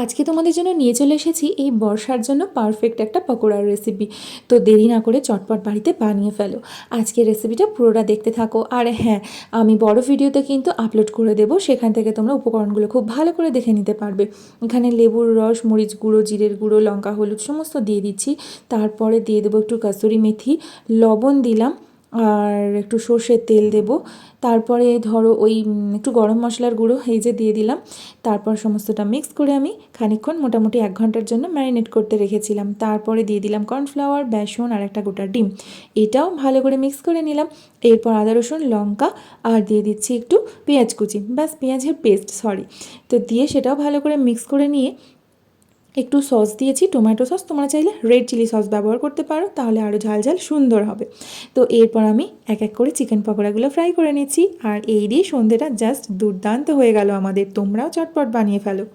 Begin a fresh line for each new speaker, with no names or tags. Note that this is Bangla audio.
আজকে তোমাদের জন্য নিয়ে চলে এসেছি এই বর্ষার জন্য পারফেক্ট একটা পকোড়ার রেসিপি। তো দেরি না করে চটপট বাড়িতে বানিয়ে ফেলো। আজকের রেসিপিটা পুরোটা দেখতে থাকো। আর হ্যাঁ, আমি বড় ভিডিওতে কিন্তু আপলোড করে দেবো, সেখান থেকে তোমরা উপকরণগুলো খুব ভালো করে দেখে নিতে পারবে। এখানে লেবুর রস, মরিচ গুঁড়ো, জিরের গুঁড়ো, লঙ্কা, হলুদ সমস্ত দিয়ে দিচ্ছি। তারপরে দিয়ে দেবো একটু কাসুরি মেথি, লবণ দিলাম, আর একটু সর্ষের তেল দেব। তারপরে ধরো ওই একটু গরম মশলার গুঁড়ো এই যে দিয়ে দিলাম। তারপর সমস্তটা মিক্স করে আমি খানিকক্ষণ মোটামুটি 1 ঘন্টার জন্য ম্যারিনেট করতে রেখেছিলাম। তারপরে দিয়ে দিলাম কর্নফ্লাওয়ার, বেসন আর একটা গোটা ডিম। এটাও ভালো করে মিক্স করে নিলাম। এরপর আদা, রসুন, লঙ্কা আর দিয়ে দিচ্ছি একটু পেঁয়াজ কুচি, ব্যাস পেঁয়াজের পেস্ট, সরি। তো দিয়ে সেটাও ভালো করে মিক্স করে নিয়ে একটু সস দিয়েছি, টমেটো সস। তোমরা চাইলে রেড চিলি সস ব্যবহার করতে পারো, তাহলে আরও ঝাল ঝাল সুন্দর হবে। তো এরপর আমি এক এক করে চিকেন পকোড়াগুলো ফ্রাই করে নিচ্ছি। আর এই দিয়ে সন্ধ্যেটা জাস্ট দুর্দান্ত হয়ে গেল আমাদের। তোমরাও চটপট বানিয়ে ফেলো।